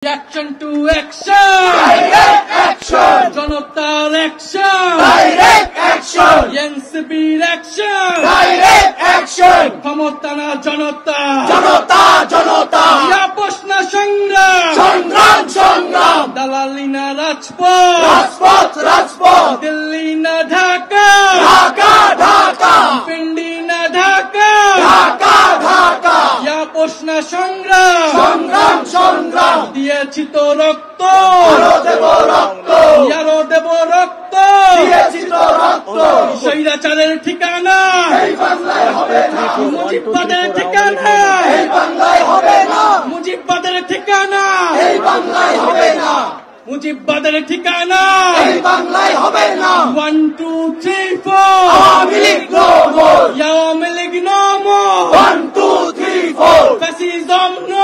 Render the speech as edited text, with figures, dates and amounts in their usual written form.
Action to action! Direct action! জনতার action! Direct action! এনসিপির action! Direct action! ক্ষমতা না জনতা! জনতা জনতা! আপোষ না সংগ্রাম! সংগ্রাম সংগ্রাম! দালালি না রাজপথ! রাজপথ রাজপথ! দিল্লি না ঢাকা! ঢাকা ঢাকা! পিন্ডি না ঢাকা! ঢাকা ঢাকা! আপোষ না সংগ্রাম! সংগ্রাম সংগ্রাম! দিয়েছি তো রক্ত! আরো দেব রক্ত! আরো দেব রক্ত! দিয়েছি তো রক্ত! স্বৈরাচারের ঠিকানা! এই বাংলায় হবে না! মুজিববাদের ঠিকানা! এই বাংলায় হবে না! মুজিববাদের ঠিকানা! এই বাংলায় হবে না! মুজিববাদের ঠিকানা! এই বাংলায় হবে না! 1 2 3 4 Awami League no more! Awami League no more! 1 2 3 4 Fascism no